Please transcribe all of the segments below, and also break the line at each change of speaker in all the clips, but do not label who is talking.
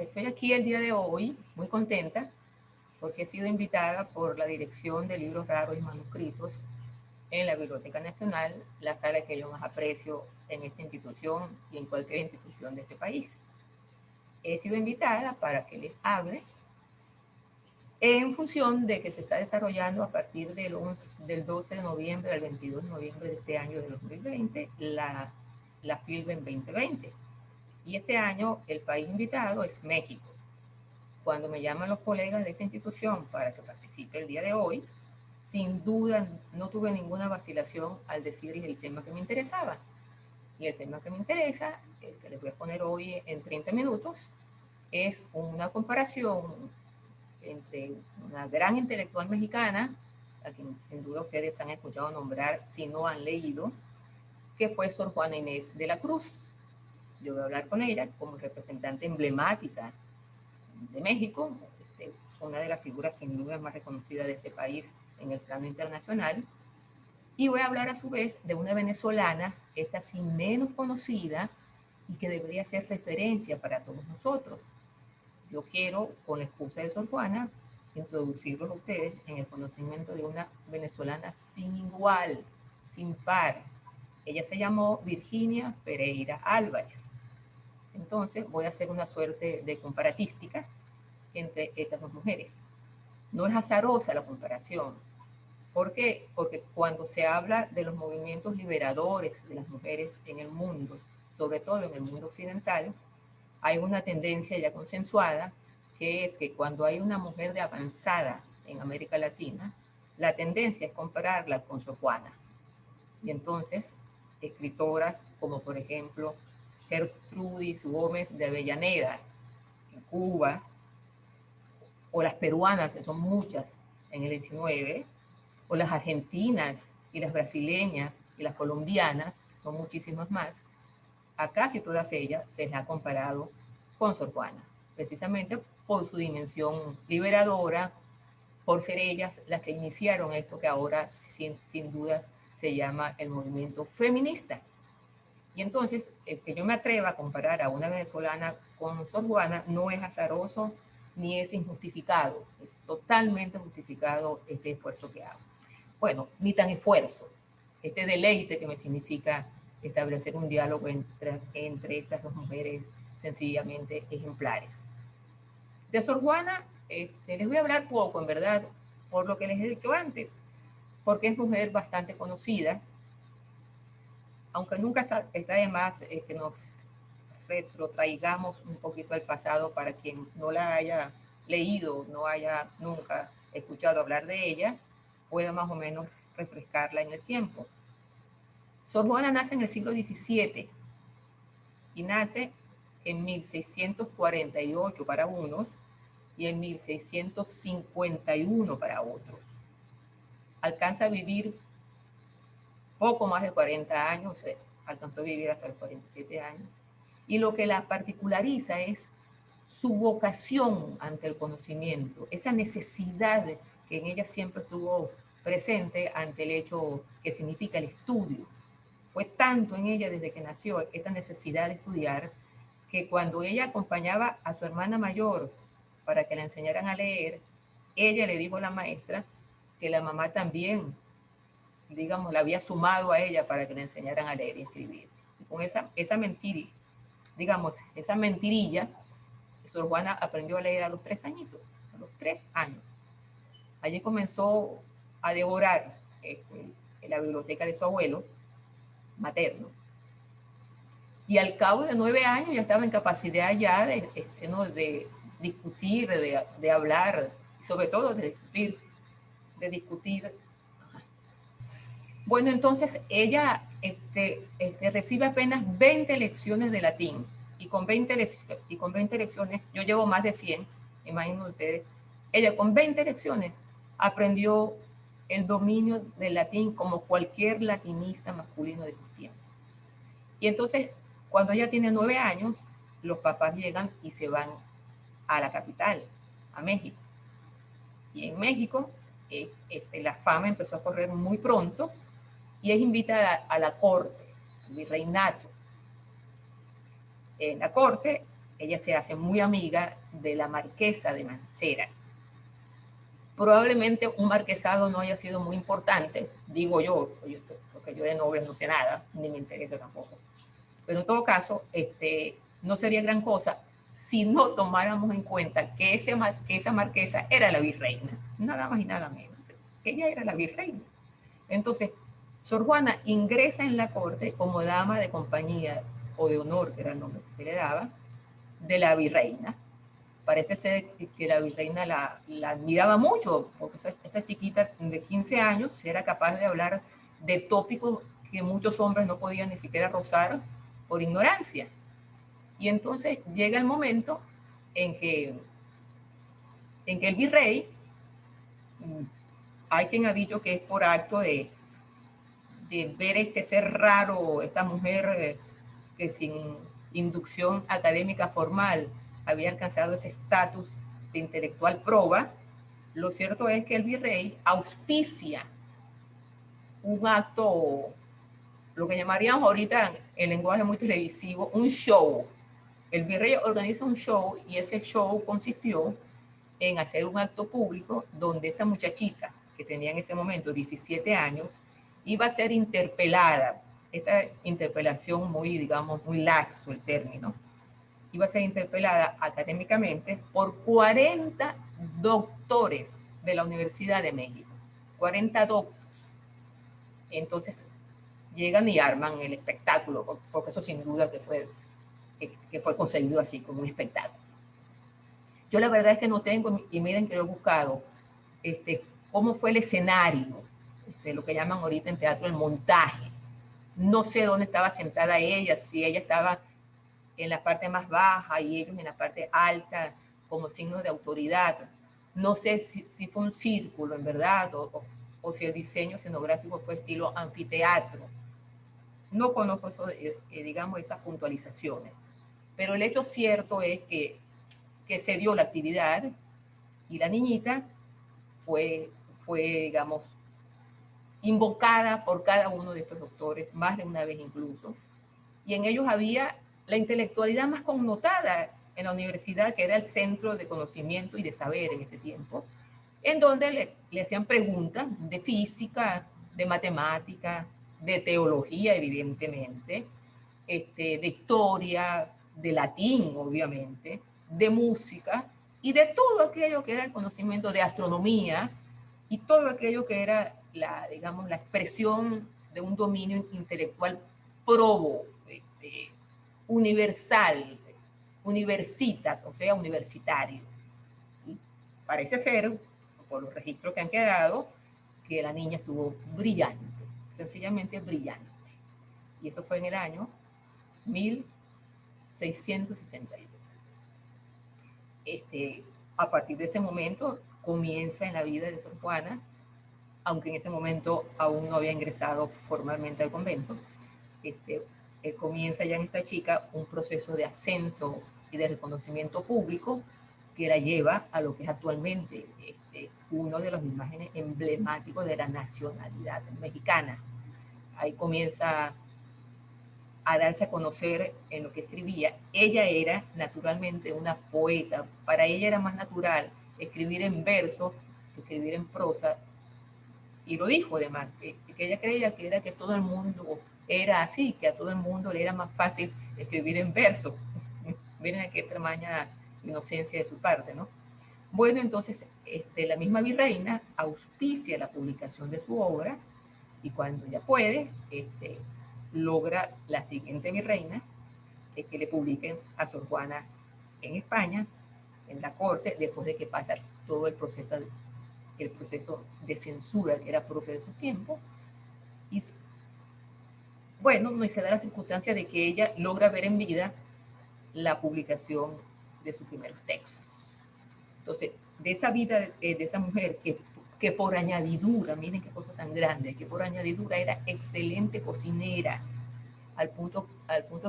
estoy aquí el día de hoy muy contenta porque he sido invitada por la Dirección de Libros Raros y Manuscritos en la Biblioteca Nacional, la sala que yo más aprecio en esta institución y en cualquier institución de este país. He sido invitada para que les hable en función de que se está desarrollando a partir del 12 de noviembre al 22 de noviembre de este año de 2020 la FILBEN 2020. Y este año el país invitado es México. Cuando me llaman los colegas de esta institución para que participe el día de hoy, sin duda no tuve ninguna vacilación al decirles el tema que me interesaba. Y el tema que me interesa, el que les voy a poner hoy en 30 minutos, es una comparación entre una gran intelectual mexicana, a quien sin duda ustedes han escuchado nombrar si no han leído, que fue Sor Juana Inés de la Cruz. Yo voy a hablar con ella como representante emblemática de México, una de las figuras sin duda más reconocidas de ese país en el plano internacional. Y voy a hablar a su vez de una venezolana, esta sí menos conocida y que debería ser referencia para todos nosotros. Yo quiero, con la excusa de Sor Juana, introducirlos a ustedes en el conocimiento de una venezolana sin igual, sin par. Ella se llamó Virginia Pereira Álvarez. Entonces voy a hacer una suerte de comparatística entre estas dos mujeres. No es azarosa la comparación. ¿Por qué? Porque cuando se habla de los movimientos liberadores de las mujeres en el mundo, sobre todo en el mundo occidental, hay una tendencia ya consensuada, que es que cuando hay una mujer de avanzada en América Latina, la tendencia es compararla con Sor Juana. Y entonces, escritoras como por ejemplo Gertrudis Gómez de Avellaneda, en Cuba, o las peruanas, que son muchas en el 19, o las argentinas y las brasileñas y las colombianas, que son muchísimas más, a casi todas ellas se les ha comparado con Sor Juana, precisamente por su dimensión liberadora, por ser ellas las que iniciaron esto que ahora sin duda se llama el movimiento feminista. Y entonces, que yo me atreva a comparar a una venezolana con Sor Juana no es azaroso ni es injustificado, es totalmente justificado este esfuerzo que hago. Bueno, ni tan esfuerzo, este deleite que me significa establecer un diálogo entre estas dos mujeres sencillamente ejemplares. De Sor Juana les voy a hablar poco, en verdad, por lo que les he dicho antes, porque es mujer bastante conocida, aunque nunca está de más que nos retrotraigamos un poquito al pasado para quien no la haya leído, no haya nunca escuchado hablar de ella, pueda más o menos refrescarla en el tiempo. Sor Juana nace en el siglo XVII y nace en 1648 para unos y en 1651 para otros. Alcanza a vivir poco más de 40 años, alcanzó a vivir hasta los 47 años, y lo que la particulariza es su vocación ante el conocimiento, esa necesidad que en ella siempre estuvo presente ante el hecho que significa el estudio. Fue tanto en ella desde que nació esta necesidad de estudiar que cuando ella acompañaba a su hermana mayor para que la enseñaran a leer, ella le dijo a la maestra que la mamá también, digamos, la había sumado a ella para que le enseñaran a leer y escribir. Y con esa mentira, digamos, esa mentirilla, Sor Juana aprendió a leer a los 3 añitos, a los 3 años. Allí comenzó a devorar en la biblioteca de su abuelo materno. Y al cabo de 9 años ya estaba en capacidad ya de discutir, de hablar, y sobre todo de discutir. Bueno, entonces ella recibe apenas 20 lecciones de latín, y con 20 lecciones, yo llevo más de 100, imaginen ustedes, ella con 20 lecciones aprendió el dominio del latín como cualquier latinista masculino de sus tiempos. Y entonces, cuando ella tiene 9 años, los papás llegan y se van a la capital, a México. Y en México, la fama empezó a correr muy pronto y es invitada a la corte, al virreinato. En la corte ella se hace muy amiga de la marquesa de Mancera. Probablemente un marquesado no haya sido muy importante, digo yo, porque yo de nobles no sé nada, ni me interesa tampoco. Pero en todo caso, no sería gran cosa si no tomáramos en cuenta que esa marquesa era la virreina, nada más y nada menos. Ella era la virreina. Entonces, Sor Juana ingresa en la corte como dama de compañía o de honor, que era el nombre que se le daba, de la virreina. Parece ser que la virreina la admiraba mucho, porque esa chiquita de 15 años era capaz de hablar de tópicos que muchos hombres no podían ni siquiera rozar por ignorancia. Y entonces llega el momento en que el virrey, hay quien ha dicho que es por acto de ver este ser raro, esta mujer que sin inducción académica formal había alcanzado ese estatus de intelectual proba, lo cierto es que el virrey auspicia un acto, lo que llamaríamos ahorita en lenguaje muy televisivo, un show. El virrey organiza un show y ese show consistió en hacer un acto público donde esta muchachita, que tenía en ese momento 17 años, iba a ser interpelada. Esta interpelación muy, digamos, muy laxo el término, iba a ser interpelada académicamente por 40 doctores de la Universidad de México. 40 doctos. Entonces llegan y arman el espectáculo, porque eso sin duda que fue concebido así, como un espectáculo. Yo la verdad es que no tengo, y miren que lo he buscado, cómo fue el escenario, lo que llaman ahorita en teatro el montaje. No sé dónde estaba sentada ella, si ella estaba en la parte más baja y ellos en la parte alta como signo de autoridad. No sé si fue un círculo, en verdad, o si el diseño escenográfico fue estilo anfiteatro. No conozco eso, digamos, esas puntualizaciones. Pero el hecho cierto es que se dio la actividad y la niñita fue, digamos, invocada por cada uno de estos doctores, más de una vez incluso, y en ellos había la intelectualidad más connotada en la universidad, que era el centro de conocimiento y de saber en ese tiempo, en donde le hacían preguntas de física, de matemática, de teología, evidentemente, de historia, de latín, obviamente, de música y de todo aquello que era el conocimiento de astronomía y todo aquello que era digamos, la expresión de un dominio intelectual probo, universal, universitas, o sea, universitario. Y parece ser, por los registros que han quedado, que la niña estuvo brillante, sencillamente brillante. Y eso fue en el año 1668. A partir de ese momento comienza en la vida de Sor Juana, aunque en ese momento aún no había ingresado formalmente al convento, comienza ya en esta chica un proceso de ascenso y de reconocimiento público que la lleva a lo que es actualmente uno de los imágenes emblemáticos de la nacionalidad mexicana. Ahí comienza a darse a conocer en lo que escribía. Ella era naturalmente una poeta. Para ella era más natural escribir en verso que escribir en prosa. Y lo dijo además, que ella creía que era que todo el mundo era así, que a todo el mundo le era más fácil escribir en verso. Miren a qué tamaña inocencia de su parte, ¿no? Bueno, entonces la misma virreina auspicia la publicación de su obra y cuando ya puede, logra la siguiente virreina que le publiquen a Sor Juana en España, en la corte, después de que pasa todo el proceso de censura que era propio de su tiempo. Y bueno, no se da la circunstancia de que ella logra ver en vida la publicación de sus primeros textos. Entonces, de esa vida de esa mujer que por añadidura, miren qué cosa tan grande, que por añadidura era excelente cocinera, al punto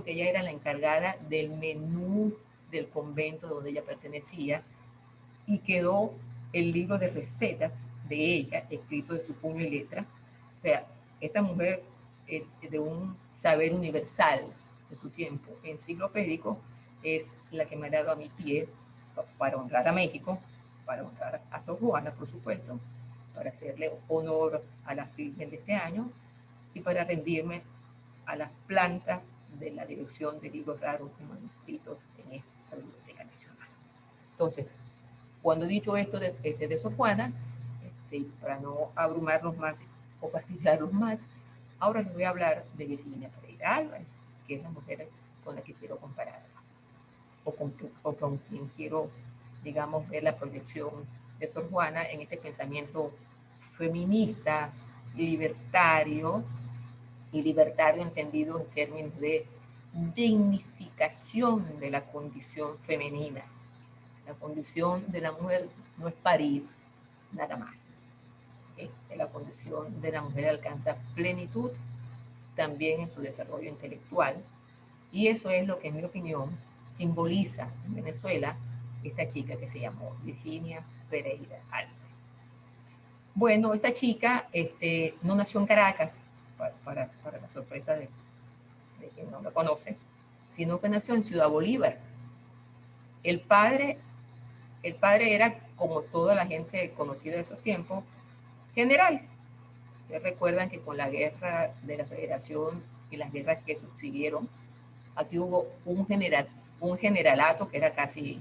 que ella era la encargada del menú del convento donde ella pertenecía, y quedó el libro de recetas de ella, escrito de su puño y letra. O sea, esta mujer de un saber universal de su tiempo, enciclopédico, es la que me ha dado a mi pie para honrar a México, para honrar a Sor Juana, por supuesto, para hacerle honor a la Virgen de este año y para rendirme a las plantas de la Dirección de Libros Raros y Manuscritos en esta Biblioteca Nacional. Entonces, cuando he dicho esto de Sor Juana, para no abrumarlos más o fastidiarlos más, ahora les voy a hablar de Virginia Pereira Álvarez, que es la mujer con la que quiero compararlas, o con quien quiero, digamos, ver la proyección de Sor Juana en este pensamiento feminista, libertario, y libertario entendido en términos de dignificación de la condición femenina. La condición de la mujer no es parir, nada más. La condición de la mujer alcanza plenitud también en su desarrollo intelectual, y eso es lo que, en mi opinión, simboliza en Venezuela esta chica que se llamó Virginia Pereira Álvarez. Bueno, esta chica no nació en Caracas, para la sorpresa de quien no la conoce, sino que nació en Ciudad Bolívar. El padre era, como toda la gente conocida de esos tiempos, general. Ustedes recuerdan que con la guerra de la Federación y las guerras que subsiguieron, aquí hubo un generalato que era casi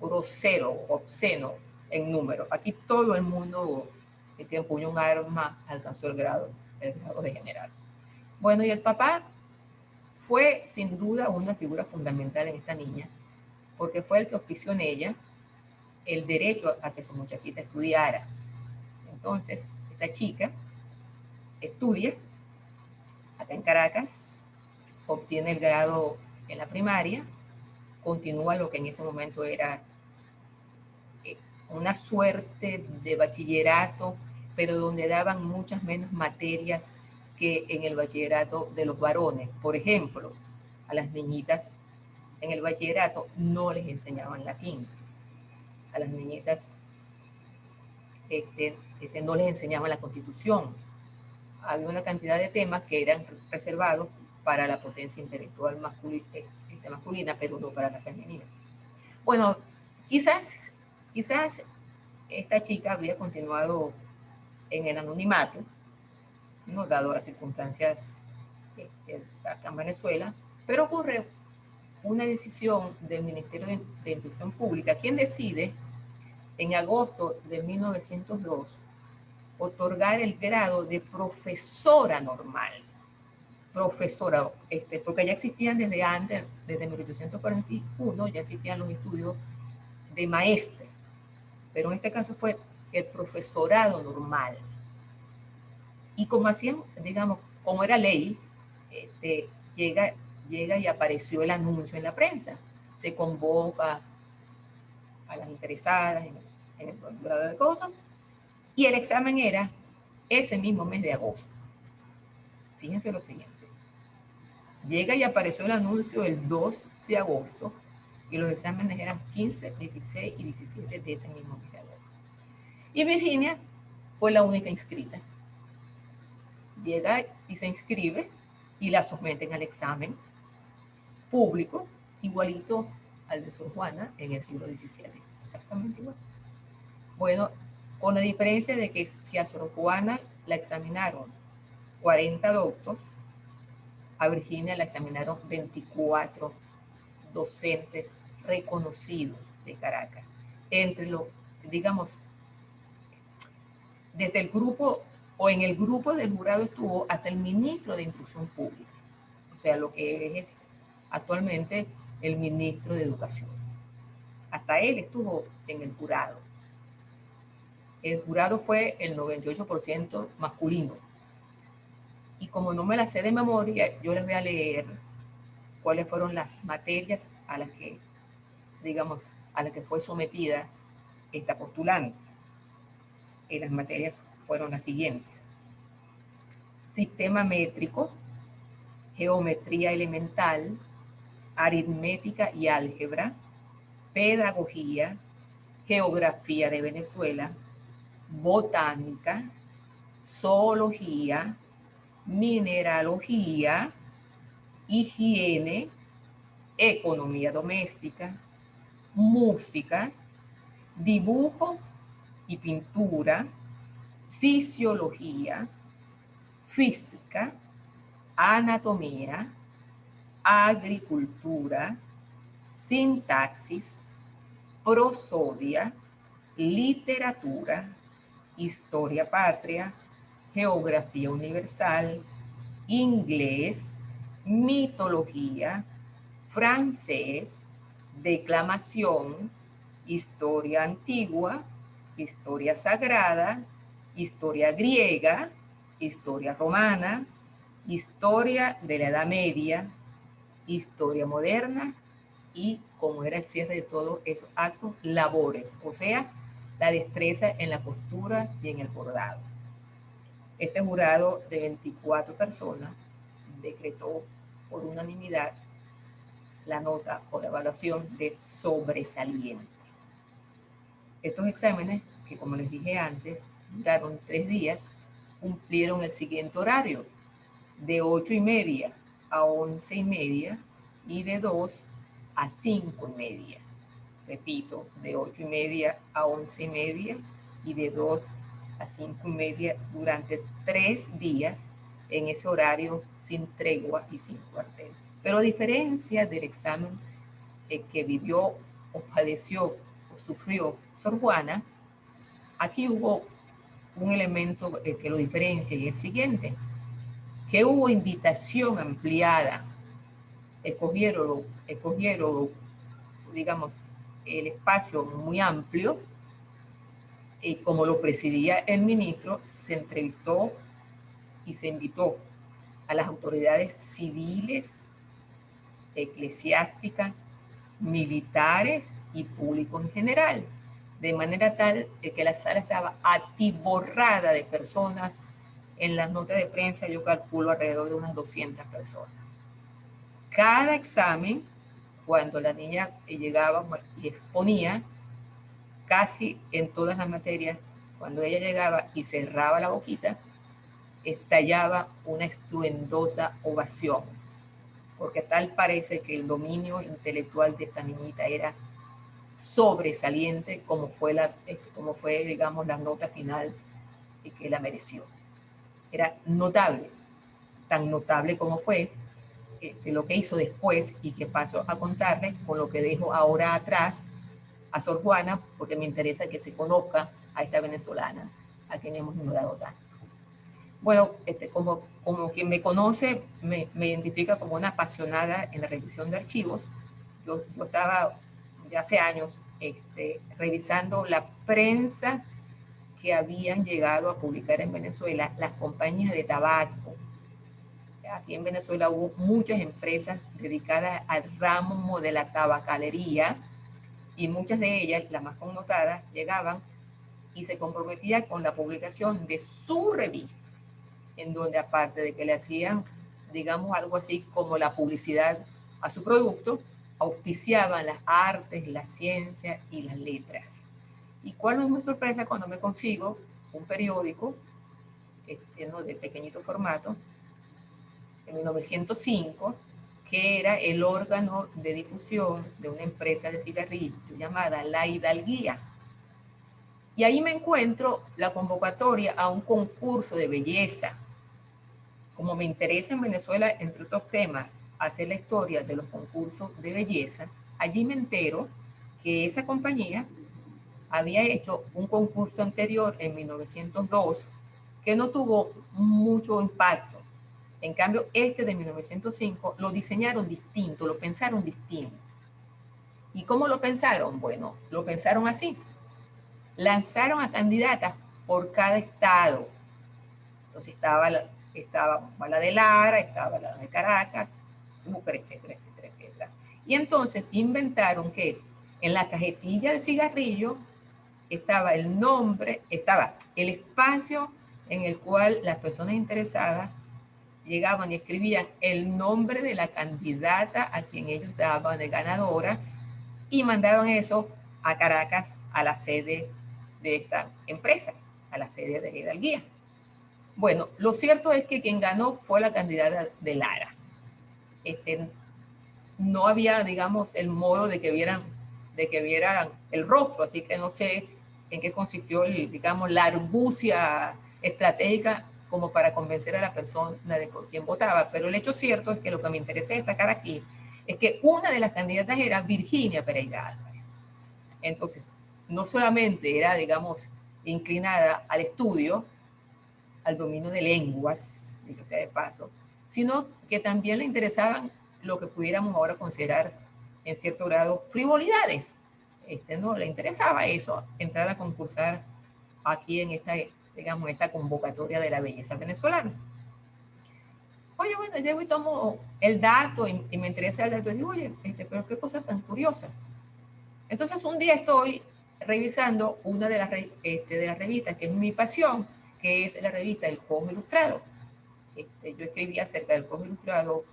grosero, obsceno en número. Aquí todo el mundo que empuñó un arma alcanzó el grado de general. Bueno, y el papá fue sin duda una figura fundamental en esta niña, porque fue el que auspició en ella el derecho a que su muchachita estudiara. Entonces, esta chica estudia acá en Caracas, obtiene el grado en la primaria, continúa lo que en ese momento era una suerte de bachillerato, pero donde daban muchas menos materias que en el bachillerato de los varones. Por ejemplo, a las niñitas en el bachillerato no les enseñaban latín. A las niñitas no les enseñaban la Constitución. Había una cantidad de temas que eran reservados para la potencia intelectual masculina, pero no para la femenina. Bueno, quizás esta chica habría continuado en el anonimato, ¿no? Dado las circunstancias acá en Venezuela, pero ocurre una decisión del Ministerio de Instrucción Pública, quien decide en agosto de 1902 otorgar el grado de profesora normal. Profesora, porque ya existían desde antes, desde 1841, ya existían los estudios de maestra, pero en este caso fue el profesorado normal. Y como hacían, digamos, como era ley, llega y apareció el anuncio en la prensa. Se convoca a las interesadas en el grado de cosas, y el examen era ese mismo mes de agosto. Fíjense lo siguiente. Llega y apareció el anuncio el 2 de agosto, y los exámenes eran 15, 16 y 17 de ese mismo mes de agosto. Y Virginia fue la única inscrita. Llega y se inscribe y la someten al examen público, igualito al de Sor Juana en el siglo XVII. Exactamente igual. Bueno, con la diferencia de que si a Sor Juana la examinaron 40 doctos, a Virginia la examinaron 24 docentes reconocidos de Caracas. Entre los, digamos, desde el grupo o en el grupo del jurado estuvo hasta el ministro de Instrucción Pública, o sea, lo que es actualmente el ministro de Educación. Hasta él estuvo en el jurado. El jurado fue el 98% masculino. Y como no me la sé de memoria, yo les voy a leer cuáles fueron las materias a las que, digamos, a las que fue sometida esta postulante. Y las materias fueron las siguientes: sistema métrico, geometría elemental, aritmética y álgebra, pedagogía, geografía de Venezuela, botánica, zoología, mineralogía, higiene, economía doméstica, música, dibujo y pintura, fisiología, física, anatomía, agricultura, sintaxis, prosodia, literatura, historia patria, geografía universal, inglés, mitología, francés, declamación, historia antigua, historia sagrada, historia griega, historia romana, historia de la Edad Media, historia moderna y, como era el cierre de todos esos actos, labores, o sea, la destreza en la costura y en el bordado. Este jurado de 24 personas decretó por unanimidad la nota o la evaluación de sobresaliente. Estos exámenes, que como les dije antes, duraron 3 días, cumplieron el siguiente horario, de 8:30 a 11:30 y de 2 a 5:30. Repito, de 8:30 a 11:30 y de 2 a 5:30 durante 3 días en ese horario sin tregua y sin cuartel. Pero a diferencia del examen que vivió o padeció o sufrió Sor Juana, aquí hubo un elemento que lo diferencia y es el siguiente, que hubo invitación ampliada, escogieron, digamos, el espacio muy amplio, y como lo presidía el ministro, se entrevistó y se invitó a las autoridades civiles, eclesiásticas, militares y público en general, de manera tal que la sala estaba atiborrada de personas. En las notas de prensa yo calculo alrededor de unas 200 personas. Cada examen, cuando la niña llegaba y exponía, casi en todas las materias, cuando ella llegaba y cerraba la boquita, estallaba una estruendosa ovación, porque tal parece que el dominio intelectual de esta niñita era sobresaliente, como fue, digamos, la nota final que la mereció. Era notable, tan notable como fue lo que hizo después y que paso a contarles con lo que dejo ahora atrás a Sor Juana, porque me interesa que se conozca a esta venezolana, a quien hemos ignorado tanto. Bueno, como quien me conoce, me identifica como una apasionada en la revisión de archivos. Yo estaba ya hace años revisando la prensa que habían llegado a publicar en Venezuela las compañías de tabaco. Aquí en Venezuela hubo muchas empresas dedicadas al ramo de la tabacalería y muchas de ellas, las más connotadas, llegaban y se comprometían con la publicación de su revista, en donde aparte de que le hacían, digamos, algo así como la publicidad a su producto, auspiciaban las artes, la ciencia y las letras. ¿Y cuál no es mi sorpresa cuando me consigo un periódico ¿no? de pequeñito formato, en 1905, que era el órgano de difusión de una empresa de cigarrillos llamada La Hidalguía? Y ahí me encuentro la convocatoria a un concurso de belleza. Como me interesa en Venezuela, entre otros temas, hacer la historia de los concursos de belleza, allí me entero que esa compañía había hecho un concurso anterior en 1902 que no tuvo mucho impacto. En cambio, este de 1905 lo diseñaron distinto, lo pensaron distinto. ¿Y cómo lo pensaron? Bueno, lo pensaron así. Lanzaron a candidatas por cada estado. Entonces estaba la de Lara, estaba la de Caracas, Sucre, etcétera, etcétera, etcétera. Y entonces inventaron que en la cajetilla de cigarrillo estaba el nombre, estaba el espacio en el cual las personas interesadas llegaban y escribían el nombre de la candidata a quien ellos daban de ganadora y mandaban eso a Caracas, a la sede de esta empresa, a la sede de Hidalguía. Bueno, lo cierto es que quien ganó fue la candidata de Lara. no había, digamos, el modo de que vieran el rostro, así que no sé en qué consistió, digamos, la argucia estratégica como para convencer a la persona de por quién votaba. Pero el hecho cierto es que lo que me interesa destacar aquí es que una de las candidatas era Virginia Pereira Álvarez. Entonces, no solamente era, digamos, inclinada al estudio, al dominio de lenguas, dicho sea de paso, sino que también le interesaban lo que pudiéramos ahora considerar en cierto grado frivolidades. No le interesaba eso, entrar a concursar aquí en esta, digamos, esta convocatoria de la belleza venezolana. Oye, bueno, llego y tomo el dato y me interesa el dato y digo, oye, pero qué cosa tan curiosa. Entonces un día estoy revisando una de las revistas que es mi pasión, que es la revista El Cojo Ilustrado. Yo escribí acerca del Cojo Ilustrado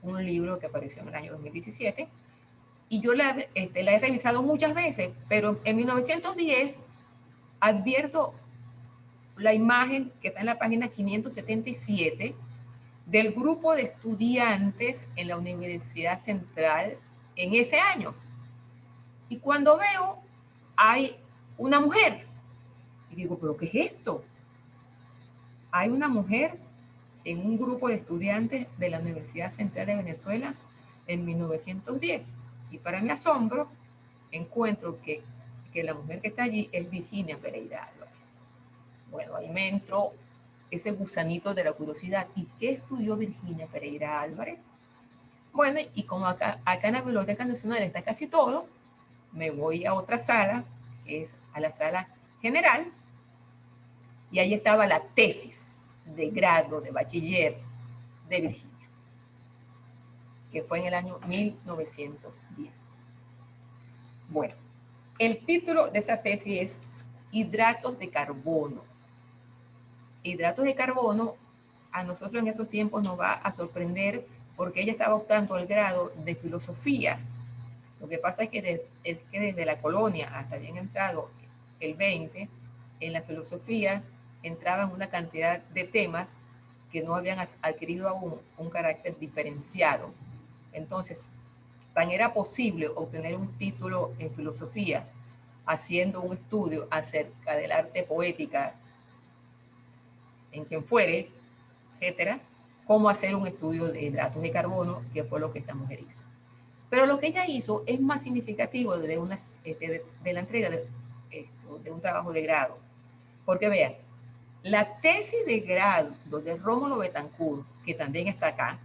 un libro que apareció en el año 2017 y yo la he revisado muchas veces, pero en 1910 advierto la imagen que está en la página 577 del grupo de estudiantes en la Universidad Central en ese año. Y cuando veo, hay una mujer. Y digo, ¿pero qué es esto? Hay una mujer en un grupo de estudiantes de la Universidad Central de Venezuela en 1910. Y para mi asombro, encuentro que la mujer que está allí es Virginia Pereira Álvarez. Bueno, ahí me entró ese gusanito de la curiosidad. ¿Y qué estudió Virginia Pereira Álvarez? Bueno, y como acá en la Biblioteca Nacional está casi todo, me voy a otra sala, que es a la sala general, y ahí estaba la tesis de grado de bachiller de Virginia, que fue en el año 1910. Bueno, el título de esa tesis es Hidratos de carbono. Hidratos de carbono a nosotros en estos tiempos nos va a sorprender porque ella estaba optando al grado de filosofía. Lo que pasa es que desde la colonia hasta bien entrado el 20, en la filosofía entraban una cantidad de temas que no habían adquirido aún un carácter diferenciado. Entonces, tan era posible obtener un título en filosofía haciendo un estudio acerca del arte poética en quien fuere, etcétera, como hacer un estudio de hidratos de carbono, que fue lo que esta mujer hizo. Pero lo que ella hizo es más significativo de la entrega de un trabajo de grado. Porque vean, la tesis de grado de Rómulo Betancourt, que también está acá,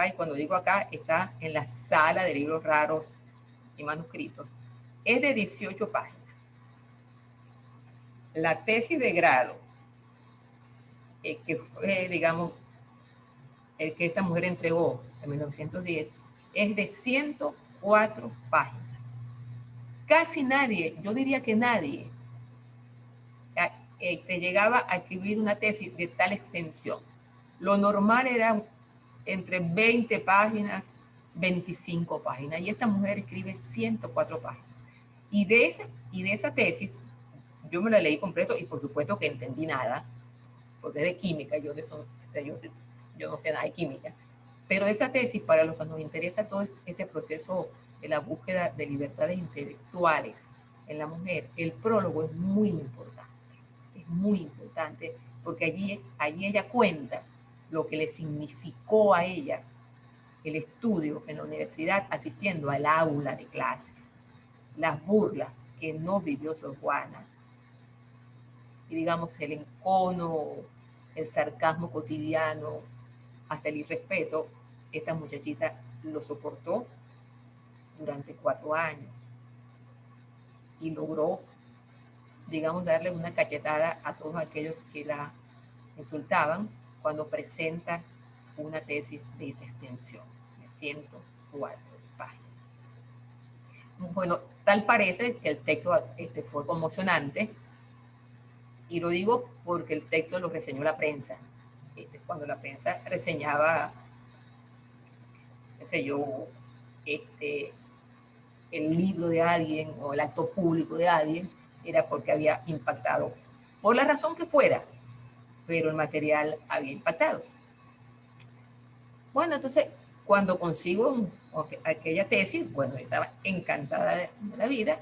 y cuando digo acá, está en la sala de libros raros y manuscritos, es de 18 páginas. La tesis de grado, que fue, digamos, el que esta mujer entregó en 1910, es de 104 páginas. Casi nadie, yo diría que nadie, llegaba a escribir una tesis de tal extensión. Lo normal era entre 20 páginas, 25 páginas, y esta mujer escribe 104 páginas. Y de esa tesis, yo me la leí completo y por supuesto que entendí nada, porque es de química, yo no sé nada de química. Pero esa tesis, para los que nos interesa todo este proceso de la búsqueda de libertades intelectuales en la mujer, el prólogo es muy importante, porque allí ella cuenta lo que le significó a ella el estudio en la universidad asistiendo al aula de clases, las burlas que no vivió Sor Juana, y digamos el encono, el sarcasmo cotidiano, hasta el irrespeto, esta muchachita lo soportó durante 4 años y logró, digamos, darle una cachetada a todos aquellos que la insultaban cuando presenta una tesis de esa extensión, de 104 páginas. Bueno, tal parece que el texto fue conmocionante, y lo digo porque el texto lo reseñó la prensa. Cuando la prensa reseñaba, qué sé yo, el libro de alguien o el acto público de alguien, era porque había impactado, por la razón que fuera, pero el material había impactado. Bueno, entonces, cuando consigo aquella tesis, bueno, estaba encantada de la vida.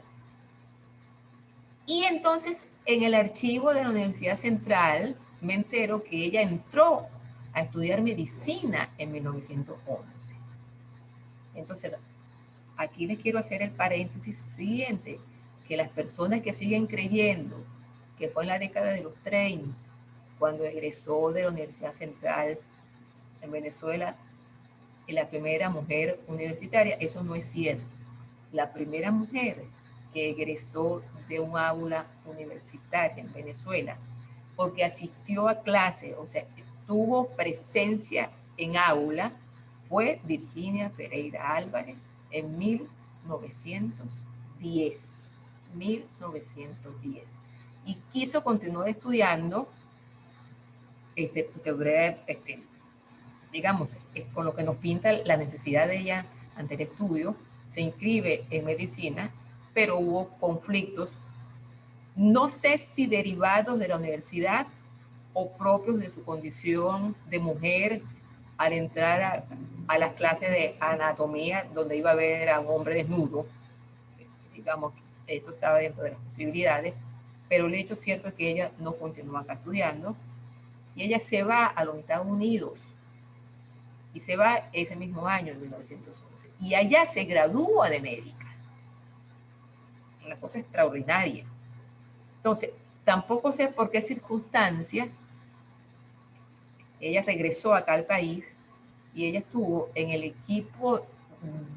Y entonces en el archivo de la Universidad Central me entero que ella entró a estudiar medicina en 1911. Entonces, aquí les quiero hacer el paréntesis siguiente, que las personas que siguen creyendo que fue en la década de los 30, cuando egresó de la Universidad Central en Venezuela, la primera mujer universitaria, eso no es cierto. La primera mujer que egresó de un aula universitaria en Venezuela, porque asistió a clases, o sea, tuvo presencia en aula, fue Virginia Pereira Álvarez en 1910. 1910. Y quiso continuar estudiando, digamos, con lo que nos pinta la necesidad de ella ante el estudio, se inscribe en medicina, pero hubo conflictos, no sé si derivados de la universidad o propios de su condición de mujer al entrar a las clases de anatomía, donde iba a ver a un hombre desnudo. Digamos, eso estaba dentro de las posibilidades, pero el hecho cierto es que ella no continúa acá estudiando y ella se va a los Estados Unidos y se va ese mismo año, en 1911, y allá se gradúa de médica. Una cosa extraordinaria. Entonces, tampoco sé por qué circunstancia ella regresó acá al país y ella estuvo en el equipo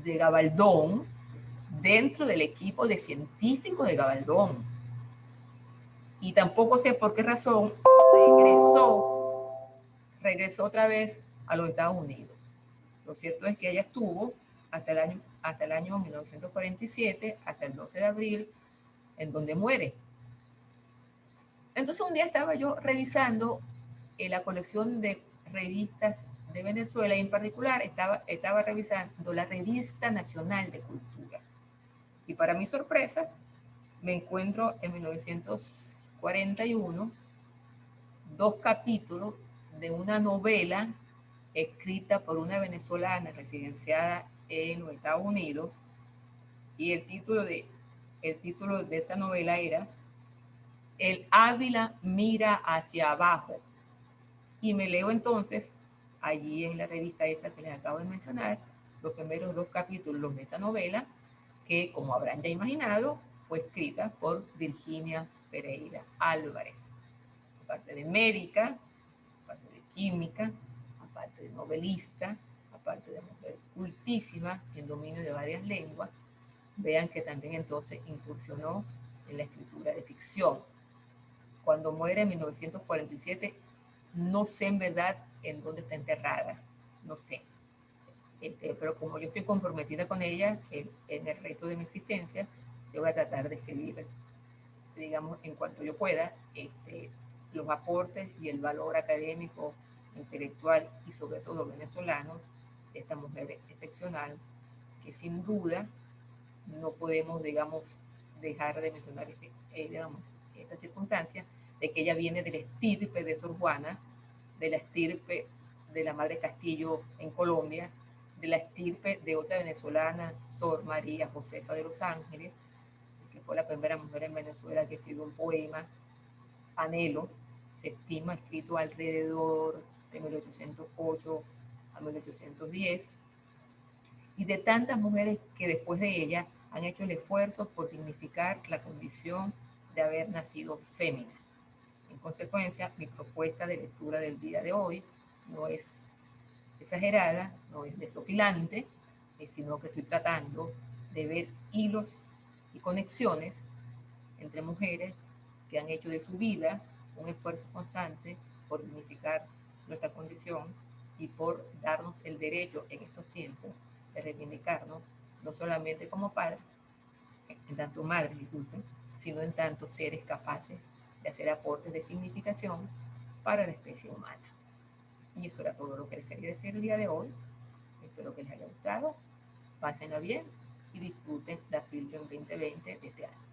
de Gabaldón, dentro del equipo de científicos de Gabaldón. Y tampoco sé por qué razón regresó otra vez a los Estados Unidos. Lo cierto es que ella estuvo hasta el año 1947, hasta el 12 de abril, en donde muere. Entonces un día estaba yo revisando la colección de revistas de Venezuela y en particular estaba revisando la Revista Nacional de Cultura. Y para mi sorpresa, me encuentro en 1941 2 capítulos de una novela escrita por una venezolana residenciada en los Estados Unidos, y el título de esa novela era El Ávila mira hacia abajo. Y me leo entonces, allí en la revista esa que les acabo de mencionar, los primeros 2 capítulos de esa novela, que, como habrán ya imaginado, fue escrita por Virginia Pereira Álvarez. Aparte de médica, aparte de química, aparte de novelista, aparte de mujer cultísima en dominio de varias lenguas, vean que también entonces incursionó en la escritura de ficción. Cuando muere en 1947, no sé en verdad en dónde está enterrada, no sé. Pero como yo estoy comprometida con ella en el resto de mi existencia, yo voy a tratar de escribir, digamos, en cuanto yo pueda, los aportes y el valor académico, intelectual y sobre todo venezolano de esta mujer excepcional, que sin duda no podemos, digamos, dejar de mencionar digamos, esta circunstancia de que ella viene de la estirpe de Sor Juana, de la estirpe de la Madre Castillo en Colombia, de la estirpe de otra venezolana, Sor María Josefa de los Ángeles, que fue la primera mujer en Venezuela que escribió un poema, Anhelo, se estima escrito alrededor de 1808 a 1810, y de tantas mujeres que después de ella han hecho el esfuerzo por dignificar la condición de haber nacido fémina. En consecuencia, mi propuesta de lectura del día de hoy no es exagerada, no es desopilante, sino que estoy tratando de ver hilos y conexiones entre mujeres que han hecho de su vida un esfuerzo constante por dignificar nuestra condición y por darnos el derecho en estos tiempos de reivindicarnos, no solamente como padres, en tanto madres, disculpen, sino en tanto seres capaces de hacer aportes de significación para la especie humana. Y eso era todo lo que les quería decir el día de hoy. Espero que les haya gustado, pásenla bien y disfruten la Filmfest 2020 de este año.